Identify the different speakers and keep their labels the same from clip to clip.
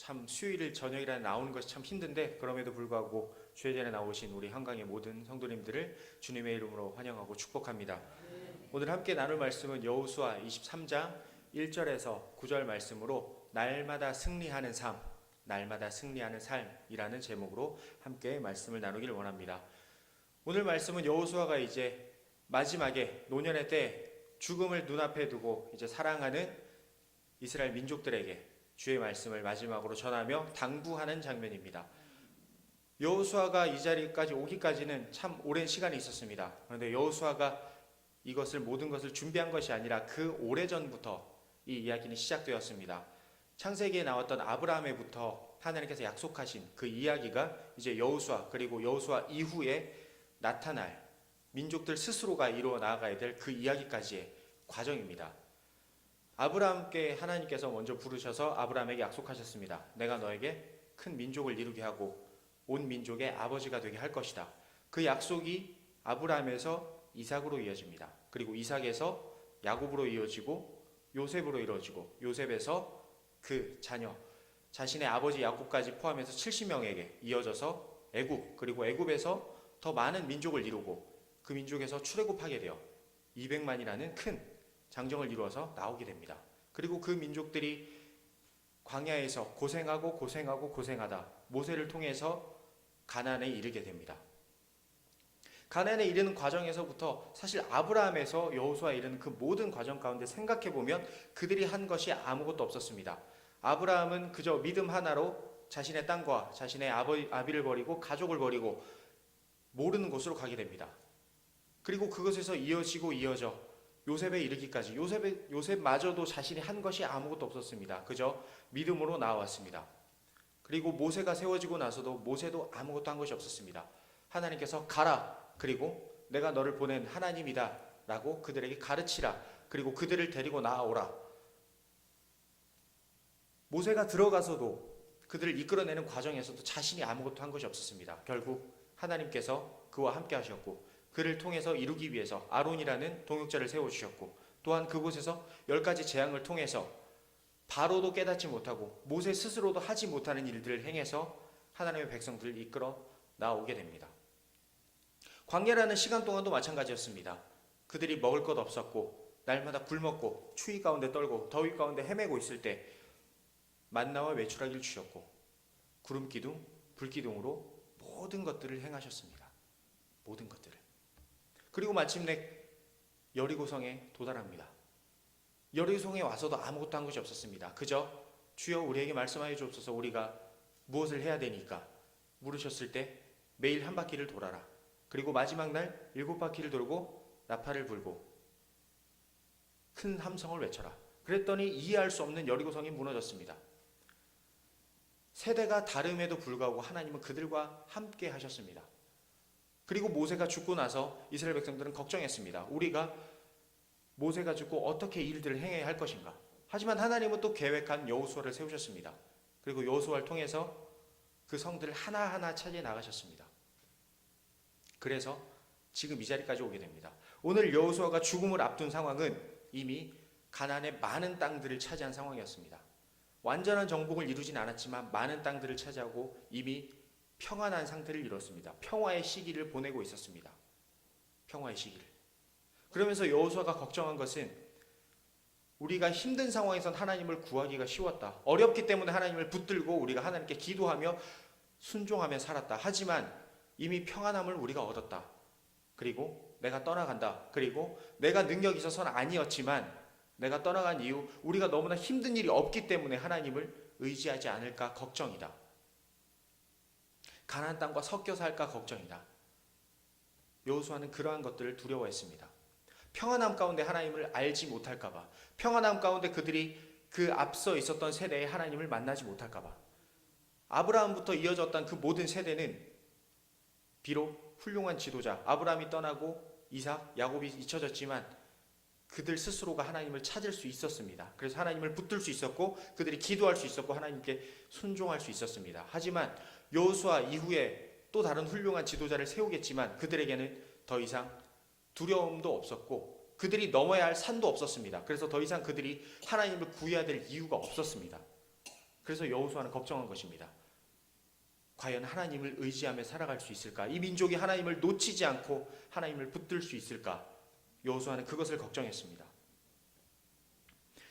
Speaker 1: 참 수요일 저녁이라 나오는 것이 참 힘든데 그럼에도 불구하고 주의 전에 나오신 우리 한강의 모든 성도님들을 주님의 이름으로 환영하고 축복합니다. 오늘 함께 나눌 말씀은 여호수아 23장 1절에서 9절 말씀으로 날마다 승리하는 삶, 날마다 승리하는 삶이라는 제목으로 함께 말씀을 나누기를 원합니다. 오늘 말씀은 여호수아가 이제 마지막에 노년의 때 죽음을 눈앞에 두고 이제 사랑하는 이스라엘 민족들에게 주의 말씀을 마지막으로 전하며 당부하는 장면입니다. 여호수아가 이 자리까지 오기까지는 참 오랜 시간이 있었습니다. 그런데 여호수아가 이것을 모든 것을 준비한 것이 아니라 그 오래전부터 이 이야기는 시작되었습니다. 창세기에 나왔던 아브라함에부터 하나님께서 약속하신 그 이야기가 이제 여호수아 그리고 여호수아 이후에 나타날 민족들 스스로가 이루어 나아가야 될 그 이야기까지의 과정입니다. 아브라함께 하나님께서 먼저 부르셔서 아브라함에게 약속하셨습니다. 내가 너에게 큰 민족을 이루게 하고 온 민족의 아버지가 되게 할 것이다. 그 약속이 아브라함에서 이삭으로 이어집니다. 그리고 이삭에서 야곱으로 이어지고 요셉으로 이루어지고 요셉에서 그 자녀 자신의 아버지 야곱까지 포함해서 70명에게 이어져서 애굽 그리고 애굽에서 더 많은 민족을 이루고 그 민족에서 출애굽하게 되어 200만이라는 큰 장정을 이루어서 나오게 됩니다. 그리고 그 민족들이 광야에서 고생하다 모세를 통해서 가나안에 이르게 됩니다. 가나안에 이르는 과정에서부터 사실 아브라함에서 여호수아에 이르는 그 모든 과정 가운데 생각해보면 그들이 한 것이 아무것도 없었습니다. 아브라함은 그저 믿음 하나로 자신의 땅과 자신의 아비를 버리고 가족을 버리고 모르는 곳으로 가게 됩니다. 그리고 그것에서 이어져 요셉에 이르기까지 요셉마저도 자신이 한 것이 아무것도 없었습니다. 그저 믿음으로 나아왔습니다. 그리고 모세가 세워지고 나서도 모세도 아무것도 한 것이 없었습니다. 하나님께서 가라 그리고 내가 너를 보낸 하나님이다 라고 그들에게 가르치라 그리고 그들을 데리고 나아오라. 모세가 들어가서도 그들을 이끌어내는 과정에서도 자신이 아무것도 한 것이 없었습니다. 결국 하나님께서 그와 함께 하셨고 그를 통해서 이루기 위해서 아론이라는 동역자를 세워주셨고 또한 그곳에서 10가지 재앙을 통해서 바로도 깨닫지 못하고 모세 스스로도 하지 못하는 일들을 행해서 하나님의 백성들을 이끌어 나오게 됩니다. 광야라는 시간 동안도 마찬가지였습니다. 그들이 먹을 것 없었고 날마다 굶었고 추위 가운데 떨고 더위 가운데 헤매고 있을 때 만나와 외출하기를 주셨고 구름기둥, 불기둥으로 모든 것들을 행하셨습니다. 모든 것들을. 그리고 마침내 여리고성에 도달합니다. 여리고성에 와서도 아무것도 한 것이 없었습니다. 그저 주여 우리에게 말씀하여 주옵소서 우리가 무엇을 해야 되니까 물으셨을 때 매일 한 바퀴를 돌아라. 그리고 마지막 날 7바퀴를 돌고 나팔을 불고 큰 함성을 외쳐라. 그랬더니 이해할 수 없는 여리고성이 무너졌습니다. 세대가 다름에도 불구하고 하나님은 그들과 함께 하셨습니다. 그리고 모세가 죽고 나서 이스라엘 백성들은 걱정했습니다. 우리가 모세가 죽고 어떻게 일들을 행해야 할 것인가. 하지만 하나님은 또 계획한 여호수아를 세우셨습니다. 그리고 여호수아를 통해서 그 성들을 하나하나 차지해 나가셨습니다. 그래서 지금 이 자리까지 오게 됩니다. 오늘 여호수아가 죽음을 앞둔 상황은 이미 가나안의 많은 땅들을 차지한 상황이었습니다. 완전한 정복을 이루진 않았지만 많은 땅들을 차지하고 이미 평안한 상태를 이뤘습니다. 평화의 시기를 보내고 있었습니다. 평화의 시기를. 그러면서 여호수아가 걱정한 것은 우리가 힘든 상황에선 하나님을 구하기가 쉬웠다. 어렵기 때문에 하나님을 붙들고 우리가 하나님께 기도하며 순종하며 살았다. 하지만 이미 평안함을 우리가 얻었다. 그리고 내가 떠나간다. 그리고 내가 능력이 있어서는 아니었지만 내가 떠나간 이후 우리가 너무나 힘든 일이 없기 때문에 하나님을 의지하지 않을까 걱정이다. 가나안 땅과 섞여 살까 걱정이다. 여호수아는 그러한 것들을 두려워했습니다. 평안함 가운데 하나님을 알지 못할까 봐. 평안함 가운데 그들이 그 앞서 있었던 세대에 하나님을 만나지 못할까 봐. 아브라함부터 이어졌던 그 모든 세대는 비록 훌륭한 지도자 아브라함이 떠나고 이삭, 야곱이 잊혀졌지만 그들 스스로가 하나님을 찾을 수 있었습니다. 그래서 하나님을 붙들 수 있었고 그들이 기도할 수 있었고 하나님께 순종할 수 있었습니다. 하지만 여호수아 이후에 또 다른 훌륭한 지도자를 세우겠지만 그들에게는 더 이상 두려움도 없었고 그들이 넘어야 할 산도 없었습니다. 그래서 더 이상 그들이 하나님을 구해야 될 이유가 없었습니다. 그래서 여호수아는 걱정한 것입니다. 과연 하나님을 의지하며 살아갈 수 있을까? 이 민족이 하나님을 놓치지 않고 하나님을 붙들 수 있을까? 여호수아는 그것을 걱정했습니다.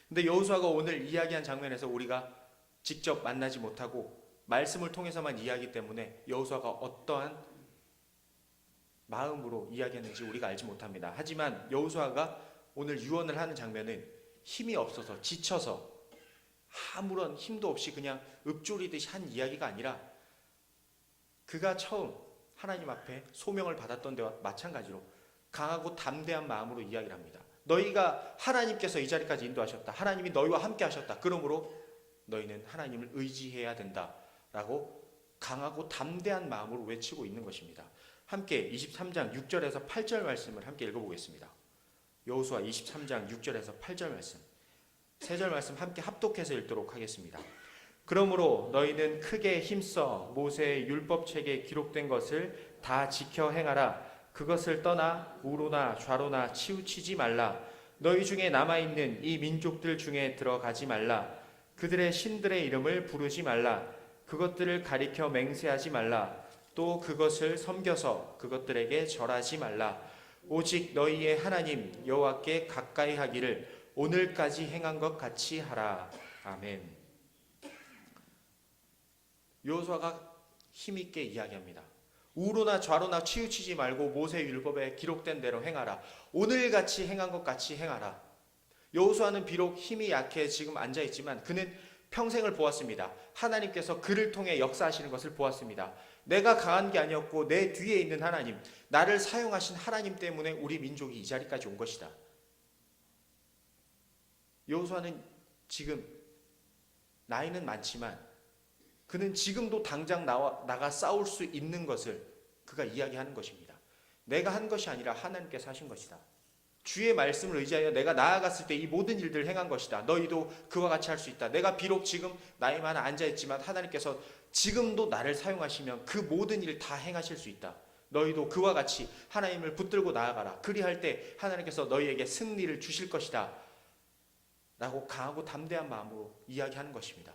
Speaker 1: 근데 여호수아가 오늘 이야기한 장면에서 우리가 직접 만나지 못하고 말씀을 통해서만 이야기하기 때문에 여호수아가 어떠한 마음으로 이야기했는지 우리가 알지 못합니다. 하지만 여호수아가 오늘 유언을 하는 장면은 힘이 없어서 지쳐서 아무런 힘도 없이 그냥 읊조리듯이 한 이야기가 아니라 그가 처음 하나님 앞에 소명을 받았던 데와 마찬가지로 강하고 담대한 마음으로 이야기를 합니다. 너희가 하나님께서 이 자리까지 인도하셨다. 하나님이 너희와 함께 하셨다. 그러므로 너희는 하나님을 의지해야 된다라고 강하고 담대한 마음으로 외치고 있는 것입니다. 함께 23장 6절에서 8절 말씀을 함께 읽어보겠습니다. 여호수아 23장 6절에서 8절 말씀, 3절 말씀 함께 합독해서 읽도록 하겠습니다. 그러므로 너희는 크게 힘써 모세의 율법책에 기록된 것을 다 지켜 행하라. 그것을 떠나 우로나 좌로나 치우치지 말라. 너희 중에 남아있는 이 민족들 중에 들어가지 말라. 그들의 신들의 이름을 부르지 말라. 그것들을 가리켜 맹세하지 말라. 또 그것을 섬겨서 그것들에게 절하지 말라. 오직 너희의 하나님 여호와께 가까이 하기를 오늘까지 행한 것 같이 하라. 아멘. 여호수아가 힘있게 이야기합니다. 우로나 좌로나 치우치지 말고 모세의 율법에 기록된 대로 행하라. 오늘같이 행한 것 같이 행하라. 여호수아는 비록 힘이 약해 지금 앉아있지만 그는 평생을 보았습니다. 하나님께서 그를 통해 역사하시는 것을 보았습니다. 내가 강한 게 아니었고 내 뒤에 있는 하나님, 나를 사용하신 하나님 때문에 우리 민족이 이 자리까지 온 것이다. 여호수아는 지금 나이는 많지만 그는 지금도 당장 나가 싸울 수 있는 것을 그가 이야기하는 것입니다. 내가 한 것이 아니라 하나님께서 하신 것이다. 주의 말씀을 의지하여 내가 나아갔을 때 이 모든 일들을 행한 것이다. 너희도 그와 같이 할 수 있다. 내가 비록 지금 나이 많아 앉아있지만 하나님께서 지금도 나를 사용하시면 그 모든 일을 다 행하실 수 있다. 너희도 그와 같이 하나님을 붙들고 나아가라. 그리할 때 하나님께서 너희에게 승리를 주실 것이다. 라고 강하고 담대한 마음으로 이야기하는 것입니다.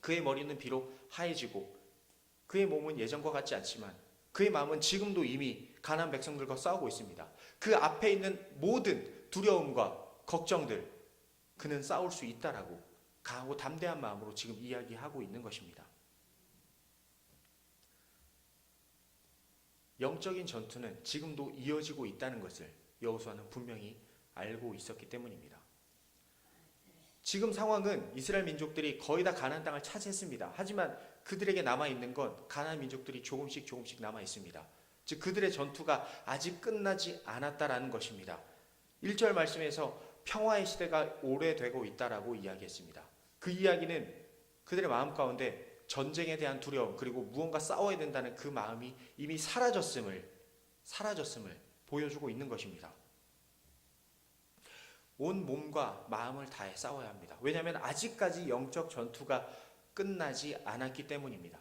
Speaker 1: 그의 머리는 비록 하얘지고 그의 몸은 예전과 같지 않지만 그의 마음은 지금도 이미 가나안 백성들과 싸우고 있습니다. 그 앞에 있는 모든 두려움과 걱정들 그는 싸울 수 있다라고 강하고 담대한 마음으로 지금 이야기하고 있는 것입니다. 영적인 전투는 지금도 이어지고 있다는 것을 여호수아는 분명히 알고 있었기 때문입니다. 지금 상황은 이스라엘 민족들이 거의 다 가나안 땅을 차지했습니다. 하지만 그들에게 남아있는 건 가나안 민족들이 조금씩 남아있습니다. 즉 그들의 전투가 아직 끝나지 않았다라는 것입니다. 1절 말씀에서 평화의 시대가 오래되고 있다라고 이야기했습니다. 그 이야기는 그들의 마음 가운데 전쟁에 대한 두려움 그리고 무언가 싸워야 된다는 그 마음이 이미 사라졌음을 보여주고 있는 것입니다. 온 몸과 마음을 다해 싸워야 합니다. 왜냐하면 아직까지 영적 전투가 끝나지 않았기 때문입니다.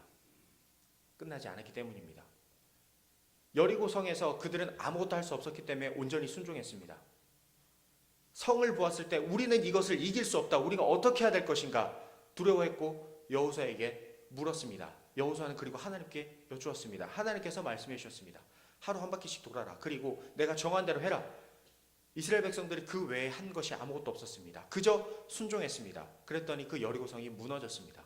Speaker 1: 여리고성에서 그들은 아무것도 할 수 없었기 때문에 온전히 순종했습니다. 성을 보았을 때 우리는 이것을 이길 수 없다. 우리가 어떻게 해야 될 것인가 두려워했고 여호수아에게 물었습니다. 여호수아는 그리고 하나님께 여쭈었습니다. 하나님께서 말씀해 주셨습니다. 하루 한 바퀴씩 돌아라. 그리고 내가 정한 대로 해라. 이스라엘 백성들이 그 외에 한 것이 아무것도 없었습니다. 그저 순종했습니다. 그랬더니 그 여리고성이 무너졌습니다.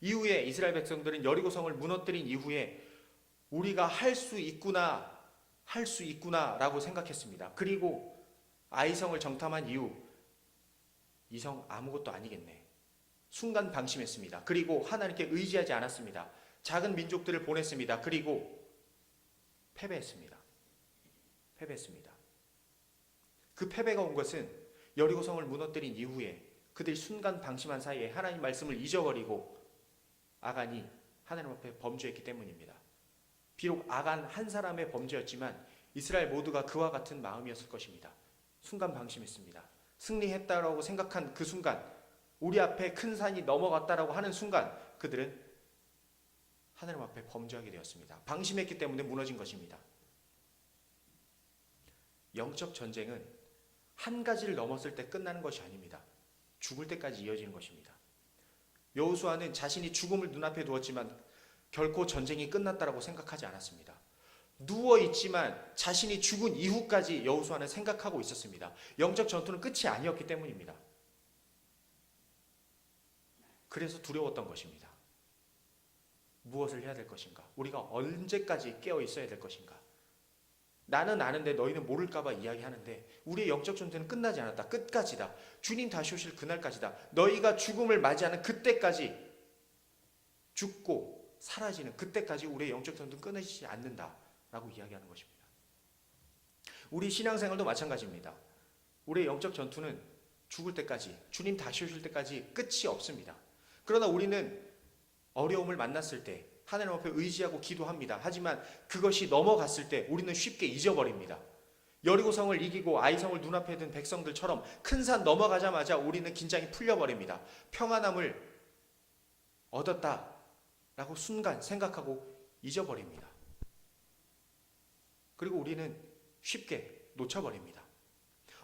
Speaker 1: 이후에 이스라엘 백성들은 여리고성을 무너뜨린 이후에 우리가 할 수 있구나 라고 생각했습니다. 그리고 아이성을 정탐한 이후 이 성 아무것도 아니겠네. 순간 방심했습니다. 그리고 하나님께 의지하지 않았습니다. 작은 민족들을 보냈습니다. 그리고 패배했습니다. 그 패배가 온 것은 여리고성을 무너뜨린 이후에 그들이 순간 방심한 사이에 하나님 말씀을 잊어버리고 아간이 하나님 앞에 범죄했기 때문입니다. 비록 아간 한 사람의 범죄였지만 이스라엘 모두가 그와 같은 마음이었을 것입니다. 순간 방심했습니다. 승리했다라고 생각한 그 순간, 우리 앞에 큰 산이 넘어갔다라고 하는 순간 그들은 하나님 앞에 범죄하게 되었습니다. 방심했기 때문에 무너진 것입니다. 영적 전쟁은 한 가지를 넘었을 때 끝나는 것이 아닙니다. 죽을 때까지 이어지는 것입니다. 여호수아는 자신이 죽음을 눈앞에 두었지만 결코 전쟁이 끝났다라고 생각하지 않았습니다. 누워있지만 자신이 죽은 이후까지 여호수아는 생각하고 있었습니다. 영적 전투는 끝이 아니었기 때문입니다. 그래서 두려웠던 것입니다. 무엇을 해야 될 것인가? 우리가 언제까지 깨어 있어야 될 것인가? 나는 아는데 너희는 모를까봐 이야기하는데 우리의 영적 전투는 끝나지 않았다. 끝까지다. 주님 다시 오실 그날까지다. 너희가 죽음을 맞이하는 그때까지, 죽고 사라지는 그때까지 우리의 영적 전투는 끊어지지 않는다라고 이야기하는 것입니다. 우리 신앙생활도 마찬가지입니다. 우리의 영적 전투는 죽을 때까지, 주님 다시 오실 때까지 끝이 없습니다. 그러나 우리는 어려움을 만났을 때 하나님 앞에 의지하고 기도합니다. 하지만 그것이 넘어갔을 때 우리는 쉽게 잊어버립니다. 여리고성을 이기고 아이성을 눈앞에 둔 백성들처럼 큰 산 넘어가자마자 우리는 긴장이 풀려버립니다. 평안함을 얻었다라고 순간 생각하고 잊어버립니다. 그리고 우리는 쉽게 놓쳐버립니다.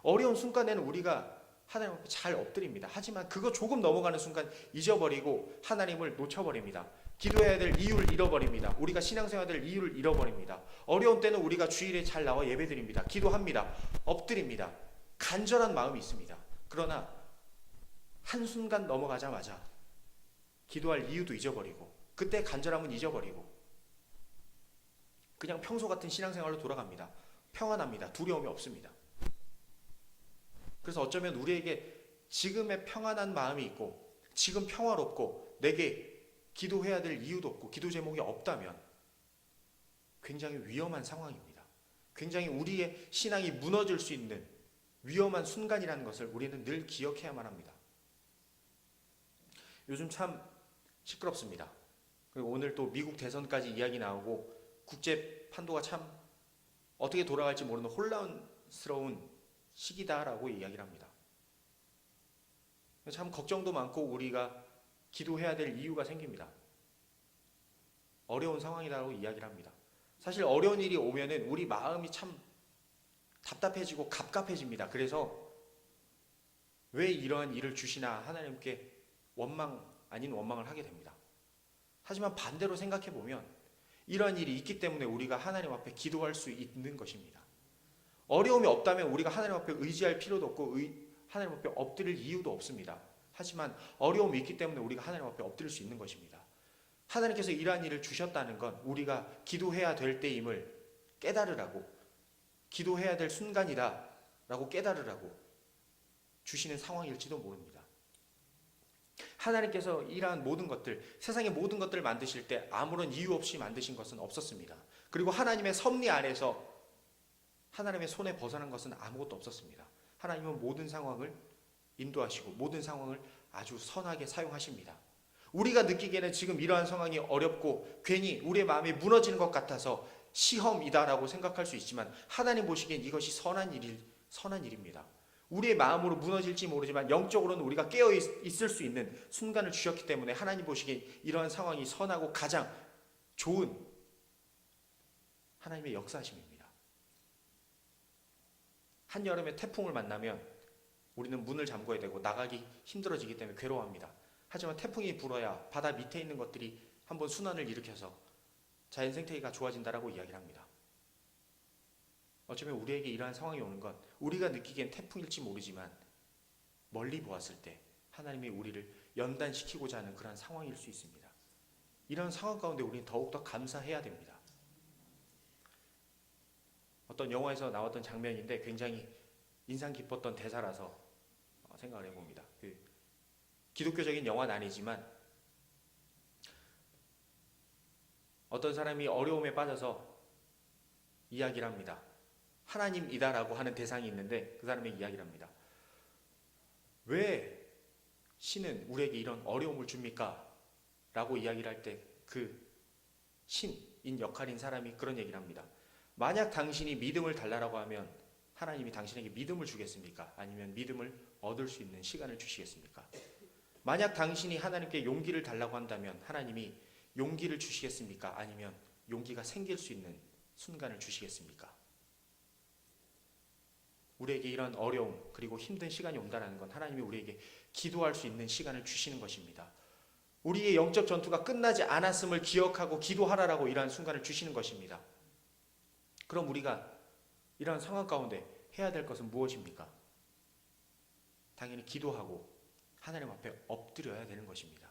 Speaker 1: 어려운 순간에는 우리가 하나님 앞에 잘 엎드립니다. 하지만 그거 조금 넘어가는 순간 잊어버리고 하나님을 놓쳐버립니다. 기도해야 될 이유를 잃어버립니다. 우리가 신앙생활 될 이유를 잃어버립니다. 어려운 때는 우리가 주일에 잘 나와 예배드립니다. 기도합니다. 엎드립니다. 간절한 마음이 있습니다. 그러나 한순간 넘어가자마자 기도할 이유도 잊어버리고 그때 간절함은 잊어버리고 그냥 평소 같은 신앙생활로 돌아갑니다. 평안합니다. 두려움이 없습니다. 그래서 어쩌면 우리에게 지금의 평안한 마음이 있고 지금 평화롭고 내게 기도해야 될 이유도 없고 기도 제목이 없다면 굉장히 위험한 상황입니다. 굉장히 우리의 신앙이 무너질 수 있는 위험한 순간이라는 것을 우리는 늘 기억해야만 합니다. 요즘 참 시끄럽습니다. 그리고 오늘 또 미국 대선까지 이야기 나오고 국제 판도가 참 어떻게 돌아갈지 모르는 혼란스러운 시기다라고 이야기를 합니다. 참 걱정도 많고 우리가 기도해야 될 이유가 생깁니다. 어려운 상황이라고 이야기를 합니다. 사실 어려운 일이 오면은 우리 마음이 참 답답해지고 갑갑해집니다. 그래서 왜 이러한 일을 주시나 하나님께 원망 아닌 원망을 하게 됩니다. 하지만 반대로 생각해 보면 이러한 일이 있기 때문에 우리가 하나님 앞에 기도할 수 있는 것입니다. 어려움이 없다면 우리가 하나님 앞에 의지할 필요도 없고 하나님 앞에 엎드릴 이유도 없습니다. 하지만 어려움이 있기 때문에 우리가 하나님 앞에 엎드릴 수 있는 것입니다. 하나님께서 이러한 일을 주셨다는 건 우리가 기도해야 될 때임을 깨달으라고, 기도해야 될 순간이다라고 깨달으라고 주시는 상황일지도 모릅니다. 하나님께서 이러한 모든 것들, 세상의 모든 것들을 만드실 때 아무런 이유 없이 만드신 것은 없었습니다. 그리고 하나님의 섭리 안에서 하나님의 손에 벗어난 것은 아무것도 없었습니다. 하나님은 모든 상황을 인도하시고 모든 상황을 아주 선하게 사용하십니다. 우리가 느끼기에는 지금 이러한 상황이 어렵고 괜히 우리의 마음이 무너지는 것 같아서 시험이다라고 생각할 수 있지만 하나님 보시기엔 이것이 선한 일입니다. 우리의 마음으로 무너질지 모르지만 영적으로는 우리가 깨어 있을 수 있는 순간을 주셨기 때문에 하나님 보시기엔 이러한 상황이 선하고 가장 좋은 하나님의 역사하심입니다. 한여름에 태풍을 만나면 우리는 문을 잠궈야 되고 나가기 힘들어지기 때문에 괴로워합니다. 하지만 태풍이 불어야 바다 밑에 있는 것들이 한번 순환을 일으켜서 자연 생태계가 좋아진다라고 이야기를 합니다. 어쩌면 우리에게 이러한 상황이 오는 건 우리가 느끼기엔 태풍일지 모르지만 멀리 보았을 때 하나님이 우리를 연단시키고자 하는 그런 상황일 수 있습니다. 이런 상황 가운데 우리는 더욱더 감사해야 됩니다. 어떤 영화에서 나왔던 장면인데 굉장히 인상 깊었던 대사라서 생각을 해봅니다. 기독교적인 영화는 아니지만 어떤 사람이 어려움에 빠져서 이야기를 합니다. 하나님이다라고 하는 대상이 있는데 그 사람이 이야기를 합니다. 왜 신은 우리에게 이런 어려움을 줍니까? 라고 이야기를 할 때 그 신인 역할인 사람이 그런 얘기를 합니다. 만약 당신이 믿음을 달라고 하면 하나님이 당신에게 믿음을 주겠습니까? 아니면 믿음을 얻을 수 있는 시간을 주시겠습니까? 만약 당신이 하나님께 용기를 달라고 한다면 하나님이 용기를 주시겠습니까? 아니면 용기가 생길 수 있는 순간을 주시겠습니까? 우리에게 이런 어려움 그리고 힘든 시간이 온다는 건 하나님이 우리에게 기도할 수 있는 시간을 주시는 것입니다. 우리의 영적 전투가 끝나지 않았음을 기억하고 기도하라라고 이러한 순간을 주시는 것입니다. 그럼 우리가 이러한 상황 가운데 해야 될 것은 무엇입니까? 당연히 기도하고 하나님 앞에 엎드려야 되는 것입니다.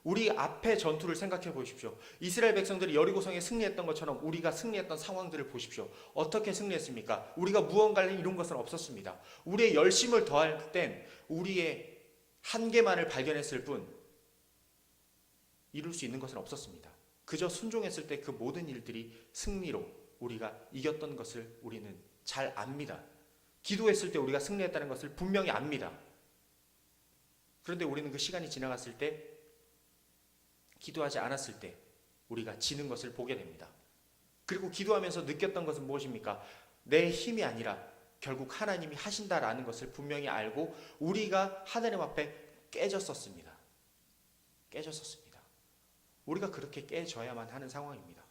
Speaker 1: 우리 앞에 전투를 생각해 보십시오. 이스라엘 백성들이 여리고성에 승리했던 것처럼 우리가 승리했던 상황들을 보십시오. 어떻게 승리했습니까? 우리가 무언가를 이룬 것은 없었습니다. 우리의 열심을 더할 땐 우리의 한계만을 발견했을 뿐 이룰 수 있는 것은 없었습니다. 그저 순종했을 때 그 모든 일들이 승리로 우리가 이겼던 것을 우리는 잘 압니다. 기도했을 때 우리가 승리했다는 것을 분명히 압니다. 그런데 우리는 그 시간이 지나갔을 때, 기도하지 않았을 때 우리가 지는 것을 보게 됩니다. 그리고 기도하면서 느꼈던 것은 무엇입니까? 내 힘이 아니라 결국 하나님이 하신다라는 것을 분명히 알고 우리가 하나님 앞에 깨졌었습니다. 우리가 그렇게 깨져야만 하는 상황입니다.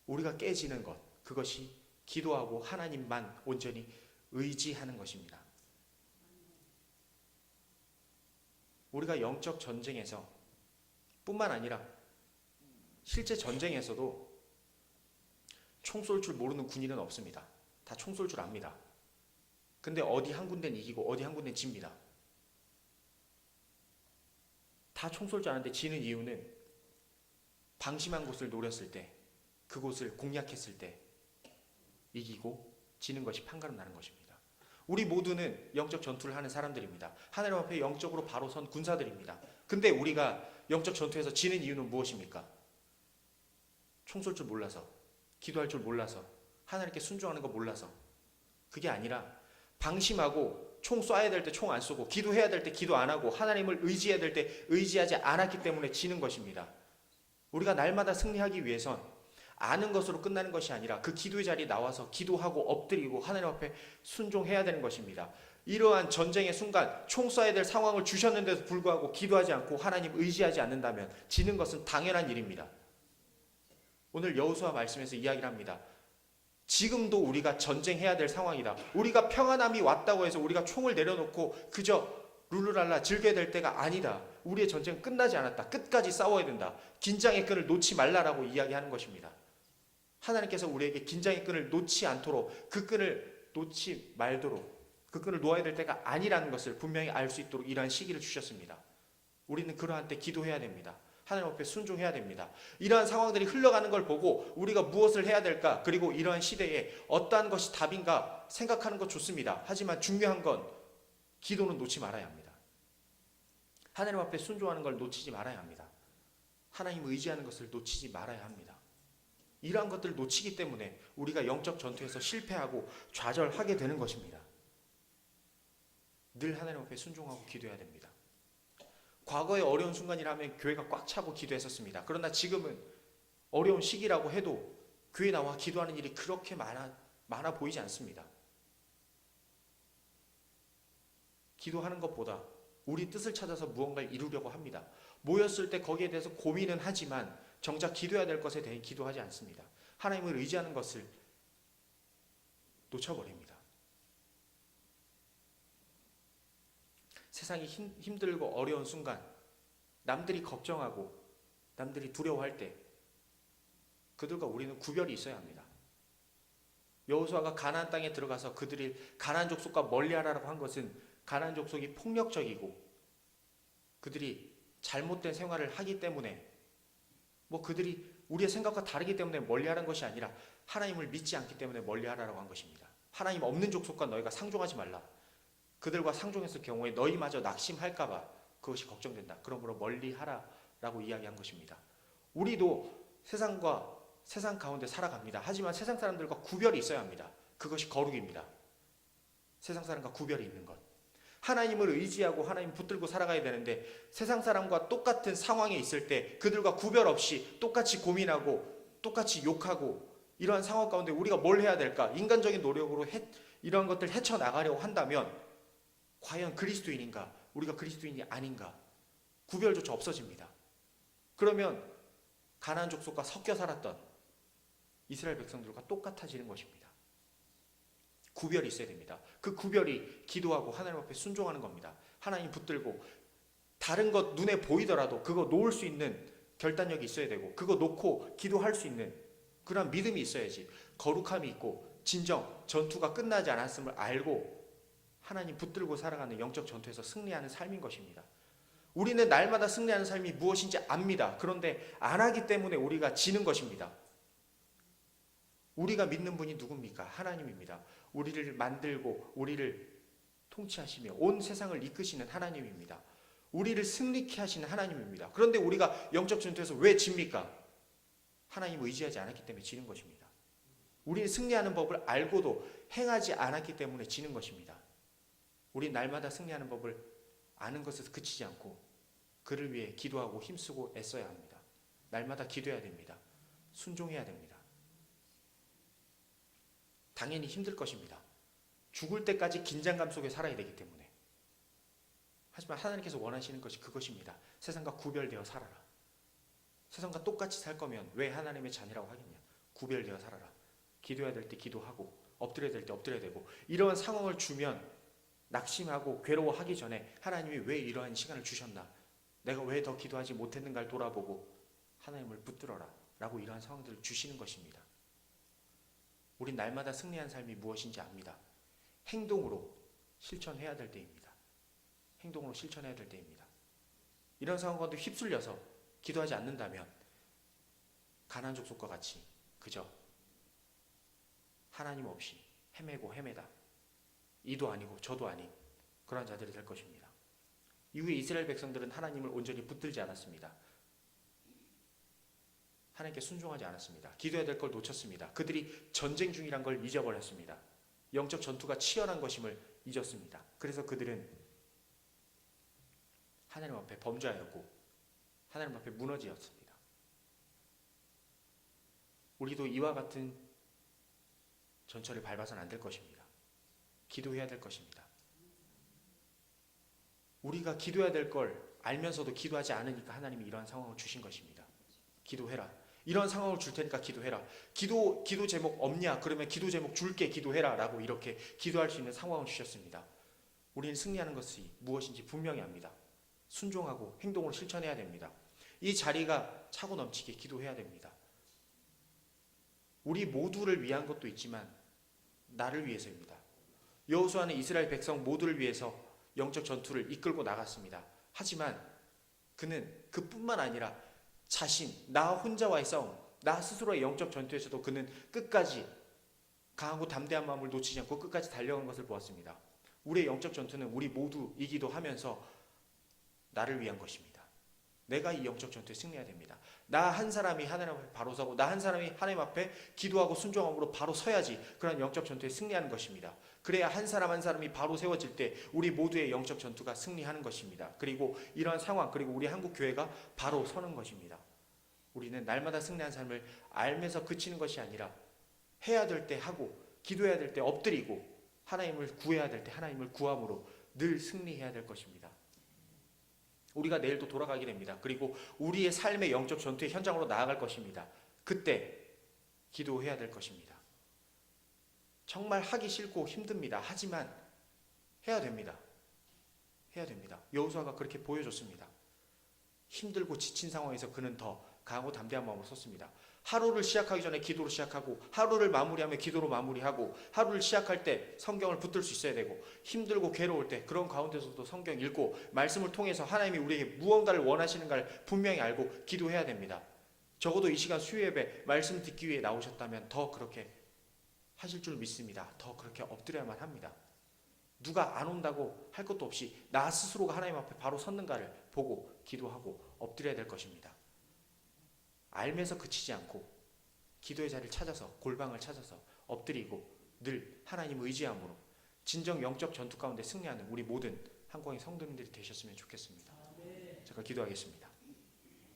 Speaker 1: 우리가 깨지는 것, 그것이 기도하고 하나님만 온전히 의지하는 것입니다. 우리가 영적 전쟁에서 뿐만 아니라 실제 전쟁에서도 총 쏠 줄 모르는 군인은 없습니다. 다 총 쏠 줄 압니다. 근데 어디 한 군데는 이기고 어디 한 군데는 집니다. 다 총 쏠 줄 아는데 지는 이유는 방심한 곳을 노렸을 때, 그곳을 공략했을 때 이기고 지는 것이 판가름 나는 것입니다. 우리 모두는 영적 전투를 하는 사람들입니다. 하나님 앞에 영적으로 바로 선 군사들입니다. 근데 우리가 영적 전투에서 지는 이유는 무엇입니까? 총 쏠 줄 몰라서, 기도할 줄 몰라서, 하나님께 순종하는 거 몰라서. 그게 아니라 방심하고 총 쏴야 될 때 총 안 쏘고 기도해야 될 때 기도 안 하고 하나님을 의지해야 될 때 의지하지 않았기 때문에 지는 것입니다. 우리가 날마다 승리하기 위해선 아는 것으로 끝나는 것이 아니라 그 기도의 자리에 나와서 기도하고 엎드리고 하나님 앞에 순종해야 되는 것입니다. 이러한 전쟁의 순간 총 쏴야 될 상황을 주셨는데도 불구하고 기도하지 않고 하나님 의지하지 않는다면 지는 것은 당연한 일입니다. 오늘 여호수아 말씀에서 이야기를 합니다. 지금도 우리가 전쟁해야 될 상황이다. 우리가 평안함이 왔다고 해서 우리가 총을 내려놓고 그저 룰루랄라 즐겨야 될 때가 아니다. 우리의 전쟁은 끝나지 않았다. 끝까지 싸워야 된다. 긴장의 끈을 놓지 말라라고 이야기하는 것입니다. 하나님께서 우리에게 긴장의 끈을 놓지 않도록, 그 끈을 놓지 말도록, 그 끈을 놓아야 될 때가 아니라는 것을 분명히 알 수 있도록 이러한 시기를 주셨습니다. 우리는 그러한 때 기도해야 됩니다. 하나님 앞에 순종해야 됩니다. 이러한 상황들이 흘러가는 걸 보고 우리가 무엇을 해야 될까, 그리고 이러한 시대에 어떠한 것이 답인가 생각하는 것 좋습니다. 하지만 중요한 건 기도는 놓지 말아야 합니다. 하나님 앞에 순종하는 걸 놓치지 말아야 합니다. 하나님 의지하는 것을 놓치지 말아야 합니다. 이러한 것들을 놓치기 때문에 우리가 영적 전투에서 실패하고 좌절하게 되는 것입니다. 늘 하나님 앞에 순종하고 기도해야 됩니다. 과거의 어려운 순간이라면 교회가 꽉 차고 기도했었습니다. 그러나 지금은 어려운 시기라고 해도 교회 나와 기도하는 일이 그렇게 많아 보이지 않습니다. 기도하는 것보다 우리 뜻을 찾아서 무언가를 이루려고 합니다. 모였을 때 거기에 대해서 고민은 하지만 정작 기도해야 될 것에 대해 기도하지 않습니다. 하나님을 의지하는 것을 놓쳐버립니다. 세상이 힘들고 어려운 순간, 남들이 걱정하고 남들이 두려워할 때 그들과 우리는 구별이 있어야 합니다. 여호수아가 가나안 땅에 들어가서 그들이 가나안 족속과 멀리하라고 한 것은 가나안 족속이 폭력적이고 그들이 잘못된 생활을 하기 때문에, 그들이 우리의 생각과 다르기 때문에 멀리하라는 것이 아니라 하나님을 믿지 않기 때문에 멀리하라고 한 것입니다. 하나님 없는 족속과 너희가 상종하지 말라. 그들과 상종했을 경우에 너희마저 낙심할까봐 그것이 걱정된다. 그러므로 멀리하라라고 이야기한 것입니다. 우리도 세상 가운데 살아갑니다. 하지만 세상 사람들과 구별이 있어야 합니다. 그것이 거룩입니다. 세상 사람과 구별이 있는 것. 하나님을 의지하고 하나님 붙들고 살아가야 되는데 세상 사람과 똑같은 상황에 있을 때 그들과 구별 없이 똑같이 고민하고 똑같이 욕하고 이러한 상황 가운데 우리가 뭘 해야 될까? 인간적인 노력으로 이러한 것들 헤쳐나가려고 한다면 과연 그리스도인인가? 우리가 그리스도인이 아닌가? 구별조차 없어집니다. 그러면 가나안 족속과 섞여 살았던 이스라엘 백성들과 똑같아지는 것입니다. 구별이 있어야 됩니다. 그 구별이 기도하고 하나님 앞에 순종하는 겁니다. 하나님 붙들고 다른 것 눈에 보이더라도 그거 놓을 수 있는 결단력이 있어야 되고, 그거 놓고 기도할 수 있는 그런 믿음이 있어야지. 거룩함이 있고 진정 전투가 끝나지 않았음을 알고 하나님 붙들고 살아가는 영적 전투에서 승리하는 삶인 것입니다. 우리는 날마다 승리하는 삶이 무엇인지 압니다. 그런데 안 하기 때문에 우리가 지는 것입니다. 우리가 믿는 분이 누굽니까? 하나님입니다. 우리를 만들고 우리를 통치하시며 온 세상을 이끄시는 하나님입니다. 우리를 승리케 하시는 하나님입니다. 그런데 우리가 영적 전투에서 왜 집니까? 하나님을 의지하지 않았기 때문에 지는 것입니다. 우리는 승리하는 법을 알고도 행하지 않았기 때문에 지는 것입니다. 우리는 날마다 승리하는 법을 아는 것에서 그치지 않고 그를 위해 기도하고 힘쓰고 애써야 합니다. 날마다 기도해야 됩니다. 순종해야 됩니다. 당연히 힘들 것입니다. 죽을 때까지 긴장감 속에 살아야 되기 때문에. 하지만 하나님께서 원하시는 것이 그것입니다. 세상과 구별되어 살아라. 세상과 똑같이 살 거면 왜 하나님의 자녀라고 하겠냐. 구별되어 살아라. 기도해야 될 때 기도하고 엎드려야 될 때 엎드려야 되고, 이러한 상황을 주면 낙심하고 괴로워하기 전에 하나님이 왜 이러한 시간을 주셨나, 내가 왜 더 기도하지 못했는가를 돌아보고 하나님을 붙들어라 라고 이러한 상황들을 주시는 것입니다. 우린 날마다 승리한 삶이 무엇인지 압니다. 행동으로 실천해야 될 때입니다. 행동으로 실천해야 될 때입니다. 이런 상황 가운데 휩쓸려서 기도하지 않는다면 가나안 족속과 같이 그저 하나님 없이 헤매고 헤매다, 이도 아니고 저도 아닌 그러한 자들이 될 것입니다. 이후에 이스라엘 백성들은 하나님을 온전히 붙들지 않았습니다. 하나님께 순종하지 않았습니다. 기도해야 될 걸 놓쳤습니다. 그들이 전쟁 중이란 걸 잊어버렸습니다. 영적 전투가 치열한 것임을 잊었습니다. 그래서 그들은 하나님 앞에 범죄하였고 하나님 앞에 무너지었습니다. 우리도 이와 같은 전철을 밟아서는 안 될 것입니다. 기도해야 될 것입니다. 우리가 기도해야 될 걸 알면서도 기도하지 않으니까 하나님이 이러한 상황을 주신 것입니다. 기도해라. 이런 상황을 줄 테니까 기도해라. 기도 제목 없냐? 그러면 기도 제목 줄게, 기도해라 라고 이렇게 기도할 수 있는 상황을 주셨습니다. 우리는 승리하는 것이 무엇인지 분명히 압니다. 순종하고 행동으로 실천해야 됩니다. 이 자리가 차고 넘치게 기도해야 됩니다. 우리 모두를 위한 것도 있지만 나를 위해서입니다. 여호수아는 이스라엘 백성 모두를 위해서 영적 전투를 이끌고 나갔습니다. 하지만 그는 그뿐만 아니라 나 혼자와의 싸움, 나 스스로의 영적 전투에서도 그는 끝까지 강하고 담대한 마음을 놓치지 않고 끝까지 달려간 것을 보았습니다. 우리의 영적 전투는 우리 모두 이기도 하면서 나를 위한 것입니다. 내가 이 영적 전투에 승리해야 됩니다. 나 한 사람이 하나님 앞에 바로 서고 나 한 사람이 하나님 앞에 기도하고 순종함으로 바로 서야지 그런 영적 전투에 승리하는 것입니다. 그래야 한 사람 한 사람이 바로 세워질 때 우리 모두의 영적 전투가 승리하는 것입니다. 그리고 이러한 상황, 그리고 우리 한국 교회가 바로 서는 것입니다. 우리는 날마다 승리한 삶을 알면서 그치는 것이 아니라 해야 될 때 하고 기도해야 될 때 엎드리고 하나님을 구해야 될 때 하나님을 구함으로 늘 승리해야 될 것입니다. 우리가 내일도 돌아가게 됩니다. 그리고 우리의 삶의 영적 전투의 현장으로 나아갈 것입니다. 그때 기도해야 될 것입니다. 정말 하기 싫고 힘듭니다. 하지만 해야 됩니다. 해야 됩니다. 여호수아가 그렇게 보여줬습니다. 힘들고 지친 상황에서 그는 더 강하고 담대한 마음으로 섰습니다. 하루를 시작하기 전에 기도로 시작하고 하루를 마무리하며 기도로 마무리하고 하루를 시작할 때 성경을 붙들 수 있어야 되고 힘들고 괴로울 때 그런 가운데서도 성경 읽고 말씀을 통해서 하나님이 우리에게 무언가를 원하시는가를 분명히 알고 기도해야 됩니다. 적어도 이 시간 수요예배 말씀 듣기 위해 나오셨다면 더 그렇게 하실 줄 믿습니다. 더 그렇게 엎드려야만 합니다. 누가 안 온다고 할 것도 없이 나 스스로가 하나님 앞에 바로 섰는가를 보고 기도하고 엎드려야 될 것입니다. 알면서 그치지 않고 기도의 자리를 찾아서 골방을 찾아서 엎드리고 늘 하나님을 의지함으로 진정 영적 전투 가운데 승리하는 우리 모든 한국의 성도님들이 되셨으면 좋겠습니다. 제가 기도하겠습니다.